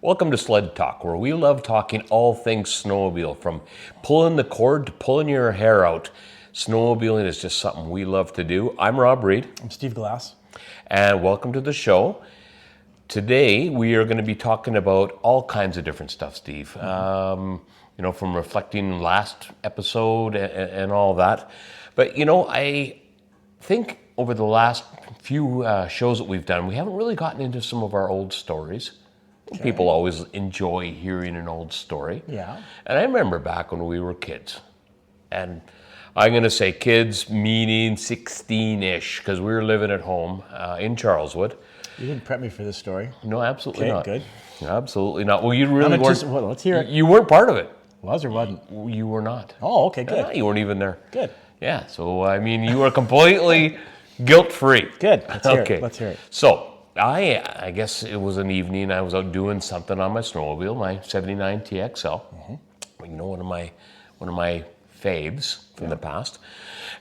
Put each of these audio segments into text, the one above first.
Welcome to Sled Talk, where we love talking all things snowmobile, from pulling the cord to pulling your hair out. Snowmobiling is just something we love to do. I'm Rob Reed. I'm Steve Glass. And welcome to the show. Today, we are going to be talking about all kinds of different stuff, Steve. From reflecting last episode and all that. But, I think over the last few shows that we've done, we haven't really gotten into some of our old stories. Okay. People always enjoy hearing an old story. Yeah. And I remember back when we were kids. And I'm going to say kids, meaning 16-ish, because we were living at home in Charleswood. You didn't prep me for this story. No, absolutely not. Good. Absolutely not. Well, you really weren't. Let's hear it. You weren't part of it. Was or wasn't? You were not. Oh, okay, good. You weren't even there. Good. Yeah, so, you were completely guilt-free. Good. Let's hear it. Let's hear it. So, I guess it was an evening. I was out doing something on my snowmobile, my 79 TXL. Mm-hmm. One of my faves from the past.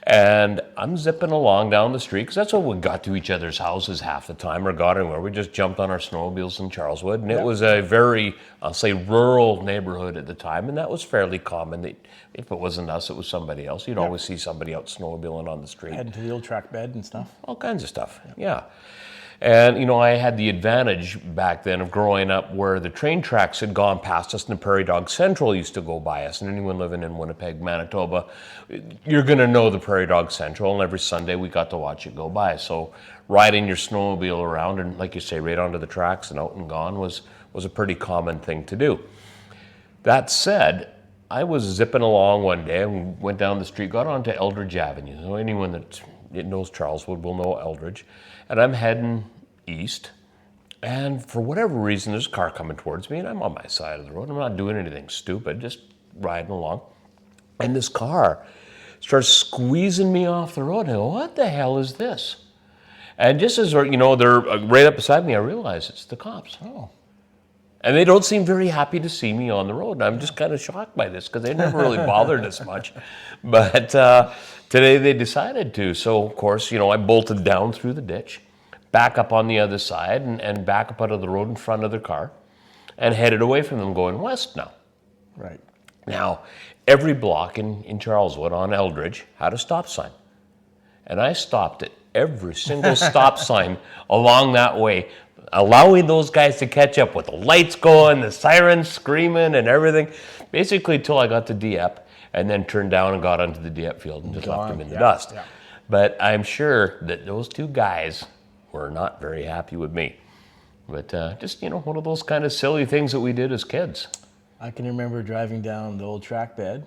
And I'm zipping along down the street, because that's what we got to each other's houses half the time, or got anywhere. We just jumped on our snowmobiles in Charleswood, and it was a very, I'll say, rural neighborhood at the time, and that was fairly common. That if it wasn't us, it was somebody else. You'd always see somebody out snowmobiling on the street. Heading to the old track bed and stuff. All kinds of stuff, yeah. And, I had the advantage back then of growing up where the train tracks had gone past us, and the Prairie Dog Central used to go by us. And anyone living in Winnipeg, Manitoba, you're going to know the Prairie Dog Central, and every Sunday we got to watch it go by. So riding your snowmobile around and, like you say, right onto the tracks and out and gone was a pretty common thing to do. That said, I was zipping along one day and went down the street, got onto Eldridge Avenue. So anyone that knows Charleswood will know Eldridge. And I'm heading east, and for whatever reason, there's a car coming towards me, and I'm on my side of the road. I'm not doing anything stupid, just riding along. And this car starts squeezing me off the road, and I go, what the hell is this? And just as they're right up beside me, I realize it's the cops. Oh. And they don't seem very happy to see me on the road. And I'm just kind of shocked by this, because they never really bothered us much. But today they decided to. So, of course, I bolted down through the ditch, back up on the other side, and back up out of the road in front of their car, and headed away from them going west now. Right. Now, every block in Charleswood on Eldridge had a stop sign. And I stopped at every single stop sign along that way, allowing those guys to catch up with the lights going, the sirens screaming and everything, basically until I got to Dieppe, and then turned down and got onto the Dieppe field and just left them in the dust. Yeah. But I'm sure that those two guys were not very happy with me. But just, one of those kind of silly things that we did as kids. I can remember driving down the old track bed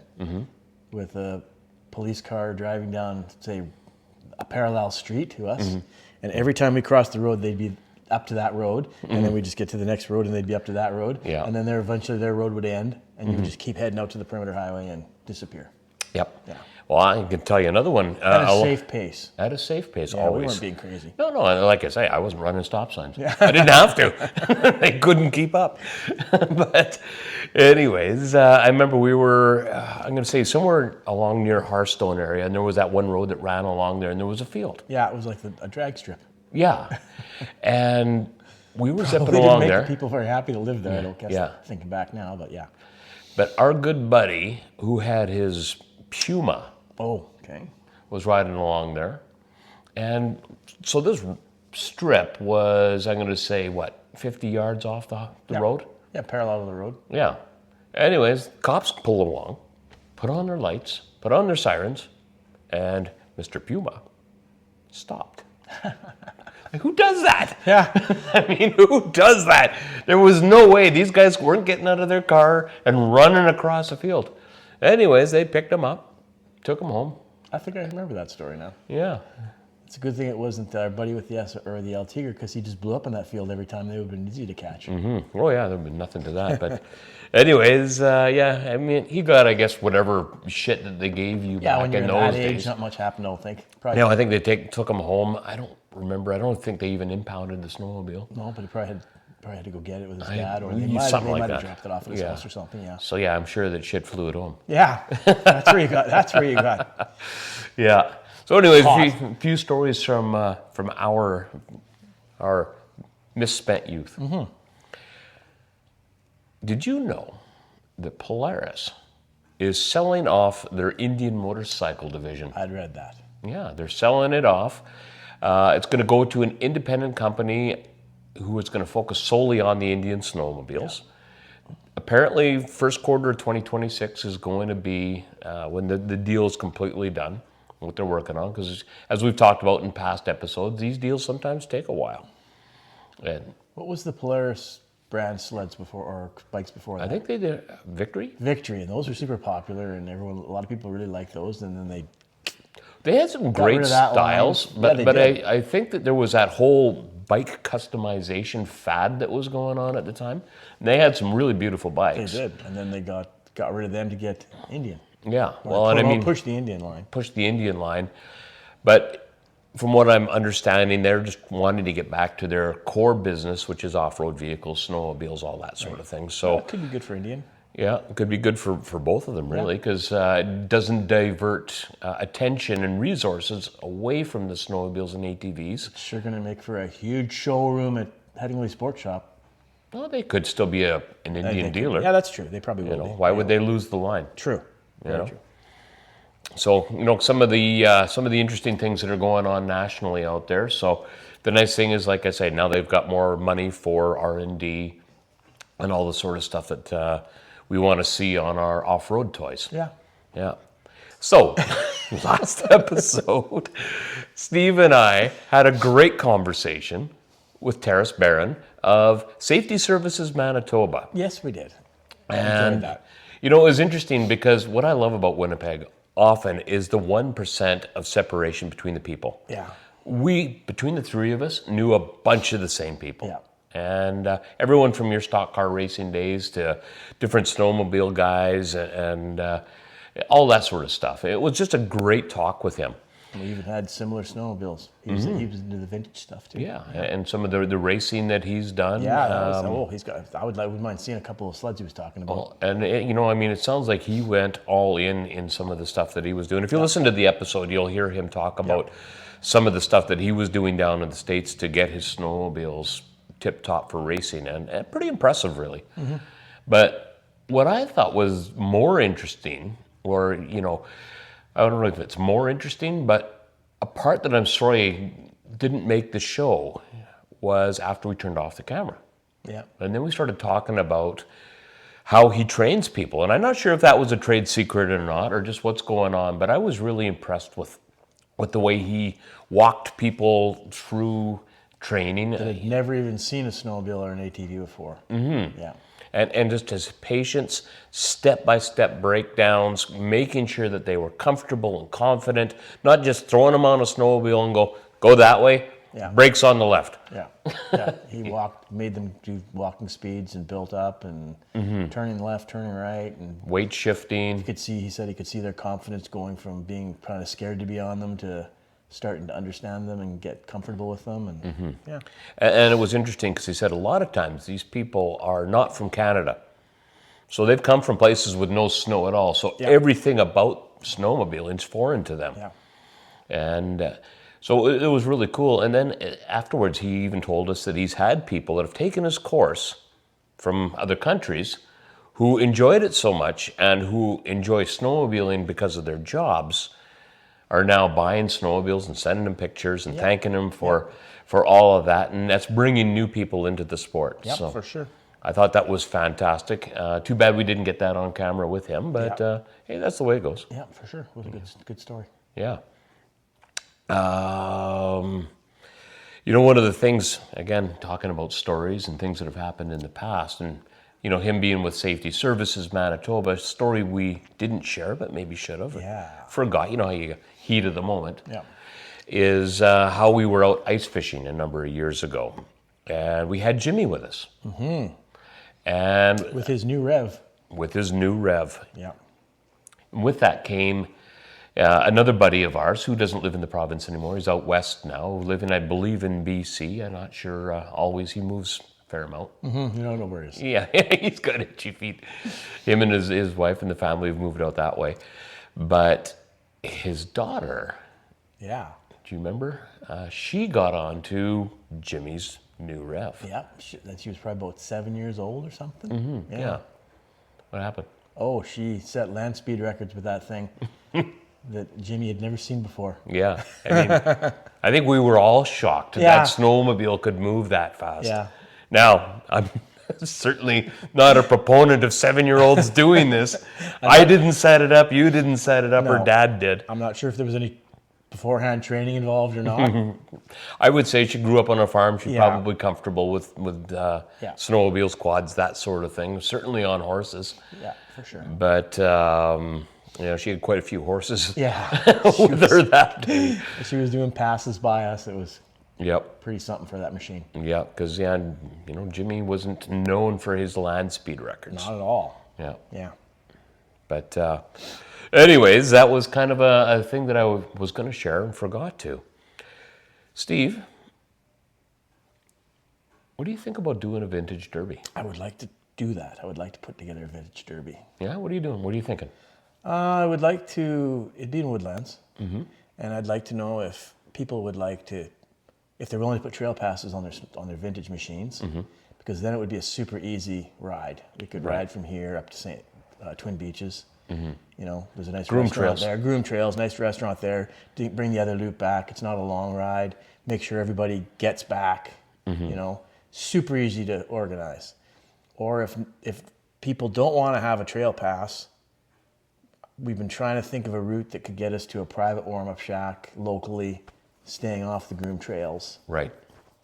with a police car driving down, say, a parallel street to us. And every time we crossed the road, they'd be up to that road, and then we just get to the next road, and they'd be up to that road, and then eventually their road would end, and you would just keep heading out to the perimeter highway and disappear. Yep. Yeah. Well, I can tell you another one. At a safe pace. At a safe pace, yeah, always. We weren't being crazy. No, like I say, I wasn't running stop signs. Yeah. I didn't have to. They couldn't keep up. But anyways, I remember we were, I'm going to say, somewhere along near Hearthstone area, and there was that one road that ran along there, and there was a field. Yeah, it was like a drag strip. Yeah. And we were zipping along there. Didn't make the people very happy to live there, I don't guess, thinking back now, but yeah. But our good buddy, who had his Puma, was riding along there. And so this strip was, I'm going to say, 50 yards off the road? Yeah, parallel to the road. Yeah. Anyways, cops pull along, put on their lights, put on their sirens, and Mr. Puma stopped. Who does that? Yeah. Who does that? There was no way. These guys weren't getting out of their car and running across the field. Anyways, they picked him up, took him home. I think I remember that story now. Yeah. It's a good thing it wasn't our buddy with the the El Tigre, because he just blew up in that field every time. They would have been easy to catch. Mm-hmm. Oh, yeah, there would be nothing to that. But anyways, he got, I guess, whatever shit that they gave you back in those days. Yeah, when you're that age, not much happened, I don't think. Probably. No, I think they took him home. I don't remember. I don't think they even impounded the snowmobile. No, but he probably had to go get it with his dad, or they might have dropped it off at his house or something. Yeah. So yeah, I'm sure that shit flew at home. Yeah, that's where you got. Yeah. So anyways, a few stories from our misspent youth. Did you know that Polaris is selling off their Indian motorcycle division? I'd read that. Yeah, they're selling it off. It's going to go to an independent company who is going to focus solely on the Indian snowmobiles. Apparently, first quarter of 2026 is going to be when the deal is completely done, what they're working on. Because as we've talked about in past episodes, these deals sometimes take a while. And What was the Polaris brand sleds before, or bikes before that? I think they did Victory. Victory, and those were super popular, and a lot of people really liked those. And then They had some rid great of that styles, line. Yeah, they but did. I think that there was that whole bike customization fad that was going on at the time. And they had some really beautiful they bikes. did, and then they got rid of them to get Indian. Yeah, well, and I mean, push the Indian line. push the Indian line. But from what I'm understanding, they're just wanting to get back to their core business, which is off-road vehicles, snowmobiles, all that sort of thing. So That could be good for Indian. yeah, it could be good for both of them, really, because it doesn't divert attention and resources away from the snowmobiles and ATVs. Sure, going to make for a huge showroom at Headingley Sports Shop. Well, they could still be an Indian dealer. Yeah, that's true. They probably will. Why would they lose the line? True. Very know? true. So, some of the interesting things that are going on nationally out there. So, the nice thing is, like I say, now they've got more money for R&D and all the sort of stuff that we want to see on our off-road toys. Yeah. Yeah. So, last episode, Steve and I had a great conversation with Terris Baran of Safety Services Manitoba. Yes, we did. I And, enjoyed that. it was interesting because what I love about Winnipeg often is the 1% of separation between the people. Yeah. We, between the three of us, knew a bunch of the same people. Yeah. And everyone from your stock car racing days to different snowmobile guys and all that sort of stuff. It was just a great talk with him. We even had similar snowmobiles. He was into the vintage stuff too. Yeah, and some of the racing that he's done. Yeah, that was, he's got. I wouldn't mind seeing a couple of sleds he was talking about. And it sounds like he went all in some of the stuff that he was doing. If you listen to the episode, you'll hear him talk about some of the stuff that he was doing down in the States to get his snowmobiles tip-top for racing, and pretty impressive, really. But what I thought was more interesting, or, I don't know if it's more interesting, but a part that I'm sorry didn't make the show was after we turned off the camera. Yeah. And then we started talking about how he trains people. And I'm not sure if that was a trade secret or not, or just what's going on, but I was really impressed with the way he walked people through training. I'd never even seen a snowmobile or an ATV before. Mm-hmm. Yeah. And just his patience, step-by-step breakdowns, making sure that they were comfortable and confident, not just throwing them on a snowmobile and go that way, brakes on the left. Yeah. Yeah. He made them do walking speeds and built up and turning left, turning right. And weight shifting. he said he could see their confidence going from being kind of scared to be on them to starting to understand them and get comfortable with them. And yeah. And it was interesting because he said a lot of times these people are not from Canada. So they've come from places with no snow at all. So everything about snowmobiling is foreign to them. Yeah. And so it was really cool. And then afterwards, he even told us that he's had people that have taken his course from other countries who enjoyed it so much and who enjoy snowmobiling because of their jobs are now buying snowmobiles and sending them pictures and thanking them for all of that. And that's bringing new people into the sport. Yeah, so for sure. I thought that was fantastic. Too bad we didn't get that on camera with him, but hey, that's the way it goes. Yeah, for sure. It was a good story. Yeah. One of the things, again, talking about stories and things that have happened in the past, and him being with Safety Services Manitoba, a story we didn't share, but maybe should have. Yeah. Forgot, how you get heat of the moment. Yeah. Is how we were out ice fishing a number of years ago. And we had Jimmy with us. Mm-hmm. And with his new rev. Yeah. And with that came another buddy of ours who doesn't live in the province anymore. He's out west now, living, I believe, in BC. I'm not sure always. He moves a fair amount. Mm-hmm. You don't know where he is. Yeah, he's got itchy feet. Him and his wife and the family have moved out that way. But his daughter, yeah, do you remember? She got onto Jimmy's New ref. Yeah, she was probably about 7 years old or something. Mm-hmm. Yeah. What happened? Oh, she set land speed records with that thing that Jimmy had never seen before. Yeah. I mean, I think we were all shocked Yeah. that snowmobile could move that fast. Yeah. Now, I'm certainly not a proponent of 7-year-olds doing this. I didn't set it up. You didn't set it up. Her No. dad did. I'm not sure if there was any beforehand training involved or not. I would say she grew up on a farm. She's Yeah. probably comfortable with snowmobiles, quads, that sort of thing. Certainly on horses. Yeah, for sure. But she had quite a few horses Yeah. with her that day. She was doing passes by us. It was Yep. pretty something for that machine. Yeah, because Jimmy wasn't known for his land speed records. Not at all. Yeah. Yeah. But anyways, that was kind of a thing that I was going to share and forgot to. Steve, what do you think about doing a vintage derby? I would like to do that. I would like to put together a vintage derby. Yeah, what are you doing? What are you thinking? I would like to, it'd be in Woodlands. Mm-hmm. And I'd like to know if people would like to, if they're willing to put trail passes on their vintage machines, because then it would be a super easy ride. We could ride from here up to Twin Beaches. There's a nice Groom restaurant trails. there. Groom Trails, nice restaurant there. Bring the other loop back. It's not a long ride. Make sure everybody gets back. Super easy to organize. Or if people don't want to have a trail pass, we've been trying to think of a route that could get us to a private warm-up shack locally, staying off the groomed trails. Right.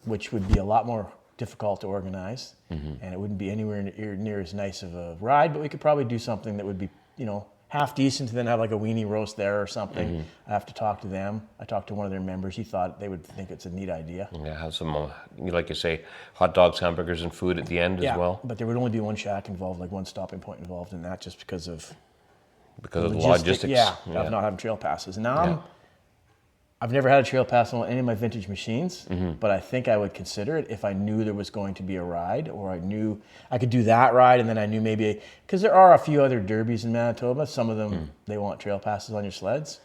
Which would be a lot more difficult to organize, and it wouldn't be anywhere near as nice of a ride, but we could probably do something that would be, half decent, and then have like a weenie roast there or something. I have to talk to them. I talked to one of their members. He thought they would think it's a neat idea. Yeah, have some, like you say, hot dogs, hamburgers, and food at the end as well. But there would only be one shack involved, like one stopping point involved in that, just because of the logistics. Yeah, of not having trail passes. Now I've never had a trail pass on any of my vintage machines, but I think I would consider it if I knew there was going to be a ride, or I knew I could do that ride, and then I knew maybe, because there are a few other derbies in Manitoba. Some of them, they want trail passes on your sleds.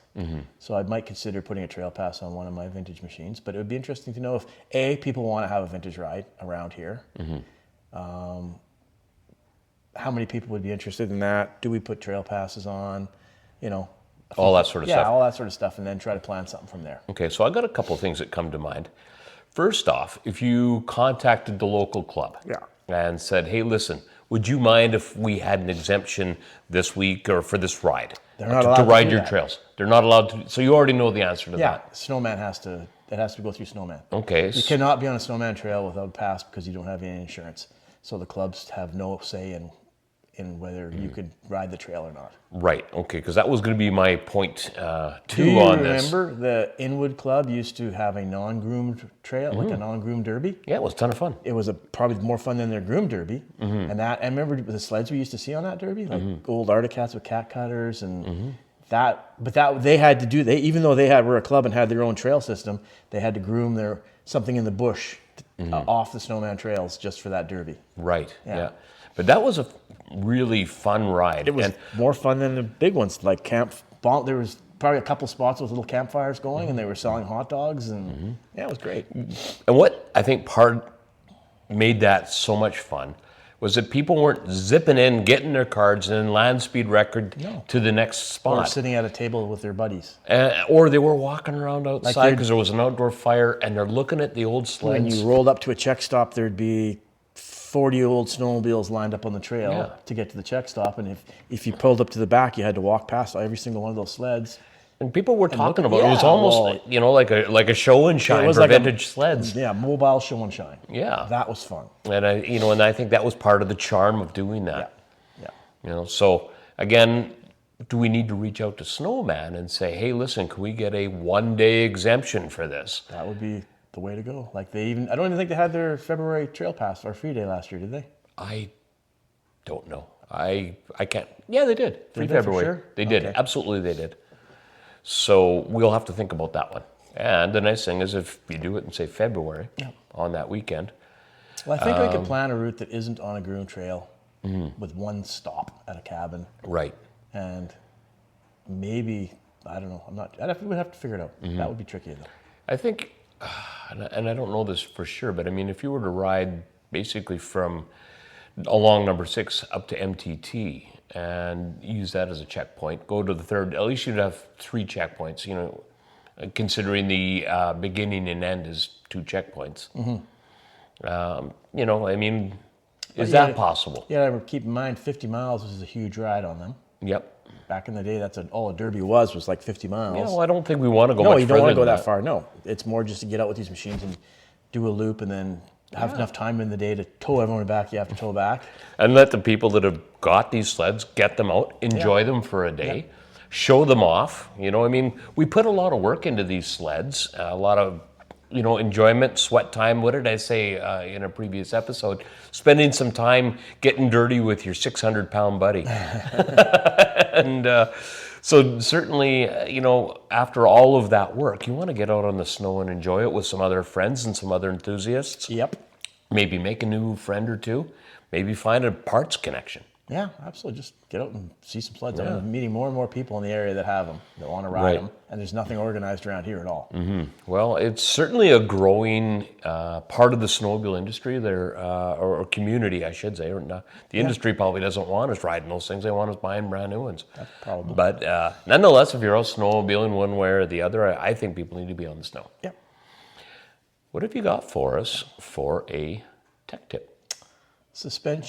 So I might consider putting a trail pass on one of my vintage machines, but it would be interesting to know if, people want to have a vintage ride around here. How many people would be interested in that? Do we put trail passes on? All that sort of stuff. Yeah, all that sort of stuff, and then try to plan something from there. Okay, so I got a couple of things that come to mind. First off, if you contacted the local club and said, hey, listen, would you mind if we had an exemption this week or for this ride? They're not allowed to ride do your that. trails. They're not allowed to. So you already know the answer to Yeah, that. snowman it has to go through snowman. Okay. You cannot be on a snowman trail without a pass because you don't have any insurance. So the clubs have no say in whether you could ride the trail or not. Right, okay, because that was going to be my point Do you on this. remember the Inwood Club used to have a non-groomed trail, like a non-groomed derby? Yeah, it was a ton of fun. It was probably more fun than their groomed derby. And I remember the sleds we used to see on that derby, like old Articats with cat cutters and they had to do, even though were a club and had their own trail system, they had to groom something in the bush off the snowman trails just for that derby. Right, yeah. But that was a really fun ride. It was more fun than the big ones, like there was probably a couple spots with little campfires going, and they were selling hot dogs, and it was great. And what I think made that so much fun was that people weren't zipping in, getting their cards, and then land speed record to the next spot. Or sitting at a table with their buddies. Or they were walking around outside because there was an outdoor fire, and they're looking at the old sleds. When you rolled up to a check stop, there'd be 40 old snowmobiles lined up on the trail to get to the check stop, and if you pulled up to the back, you had to walk past every single one of those sleds. And people were talking about it. It was almost like a show and shine for vintage sleds. Yeah, mobile show and shine. Yeah, that was fun. And I think that was part of the charm of doing that. Yeah. So again, do we need to reach out to Snowman and say, hey, listen, can we get a 1-day exemption for this? That would be the way to go. Like I don't even think they had their February trail pass or free day last year, did they? I don't know. I can't. Yeah, they did. Free Did they, February. for sure? They did. Okay. Absolutely, they did. So we'll have to think about that one. And the nice thing is, if you do it in say February on that weekend. Well, I think we could plan a route that isn't on a groomed trail with one stop at a cabin. Right. And maybe I don't know. We'd have to figure it out. That would be tricky though. I think and I don't know this for sure, but I mean, if you were to ride basically from along number 6 up to MTT and use that as a checkpoint, go to the third, at least you'd have 3 checkpoints, you know, considering the beginning and end is 2 checkpoints. You know, I mean, is that possible? Yeah, keep in mind 50 miles was a huge ride on them. Yep. Back in the day, that's all a derby was like 50 miles. Yeah, well, I don't think we want to go No, much you don't want further to go than that far. No, it's more just to get out with these machines and do a loop, and then have enough time in the day to tow everyone back. You have to tow back, and let the people that have got these sleds get them out, enjoy them for a day, show them off. You know, I mean, we put a lot of work into these sleds, a lot of, you know, enjoyment, sweat time. What did I say in a previous episode? Spending some time getting dirty with your 600-pound buddy. And so certainly, you know, after all of that work, you want to get out on the snow and enjoy it with some other friends and some other enthusiasts. Yep. Maybe make a new friend or two. Maybe find a parts connection. Yeah, absolutely. Just get out and see some sleds. I'm meeting more and more people in the area that have them, that want to ride them, and there's nothing organized around here at all. Well, it's certainly a growing part of the snowmobile industry there, or community, I should say. The industry probably doesn't want us riding those things. They want us buying brand new ones. That's probably. But nonetheless, if you're out snowmobiling one way or the other, I think people need to be on the snow. Yep. What have you got for us for a tech tip? Front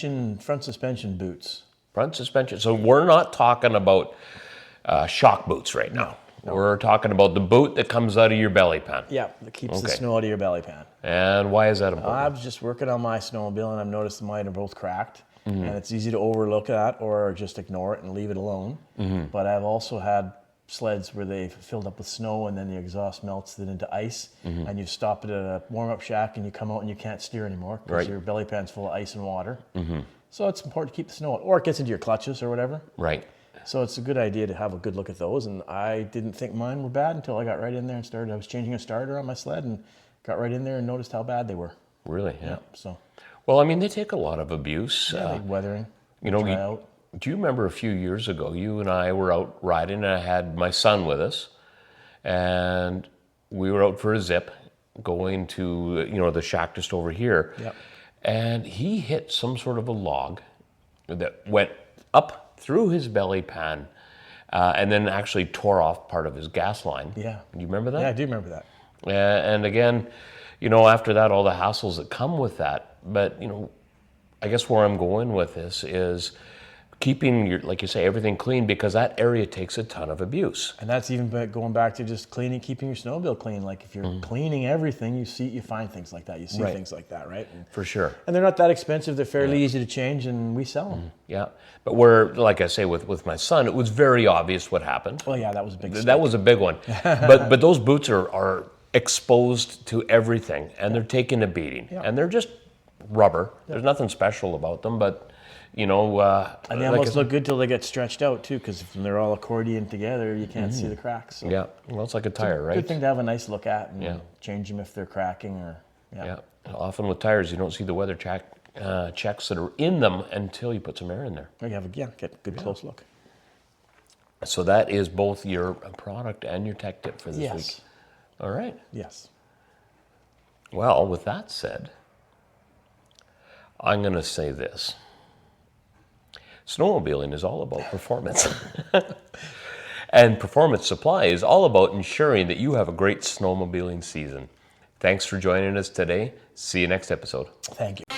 suspension boots. Front suspension. So we're not talking about shock boots right now. No. We're talking about the boot that comes out of your belly pan. Yeah, that keeps the snow out of your belly pan. And why is that important? I was just working on my snowmobile, and I've noticed mine are both cracked. And it's easy to overlook that or just ignore it and leave it alone. But I've also had sleds where they've filled up with snow and then the exhaust melts it into ice, and you stop it at a warm-up shack and you come out and you can't steer anymore because your belly pan's full of ice and water. So it's important to keep the snow out, or it gets into your clutches or whatever. Right. So it's a good idea to have a good look at those, and I didn't think mine were bad until I got right in there and started. I was changing a starter on my sled and got right in there and noticed how bad they were. Really? Yeah. So. Well, I mean, they take a lot of abuse. Like weathering. You know, do you remember a few years ago, you and I were out riding, and I had my son with us, and we were out for a zip going to, you know, the shack just over here. Yep. And he hit some sort of a log that went up through his belly pan and then actually tore off part of his gas line. Yeah. Do you remember that? Yeah, I do remember that. And again, you know, after that, all the hassles that come with that. But, you know, I guess where I'm going with this is keeping your, like you say, everything clean, because that area takes a ton of abuse. And that's even going back to just keeping your snowmobile clean. Like if you're cleaning everything, you find things like that. You see things like that, right? For sure. And they're not that expensive. They're fairly easy to change, and we sell them. Yeah. But where, like I say, with my son, it was very obvious what happened. Well, yeah, that was a big That was a big one. but those boots are exposed to everything, and they're taking a beating. Yeah. And they're just rubber. There's nothing special about them, but you know, and they almost look good till they get stretched out too, because when they're all accordion together, you can't see the cracks. So yeah, well, it's like a tire, right? Good thing to have a nice look at and change them if they're cracking or. Yeah. Often with tires, you don't see the weather checks that are in them until you put some air in there. Or you have get a good close look. So that is both your product and your tech tip for this week. All right. Yes. Well, with that said, I'm going to say this. Snowmobiling is all about performance. And Performance Supply is all about ensuring that you have a great snowmobiling season. Thanks for joining us today. See you next episode. Thank you.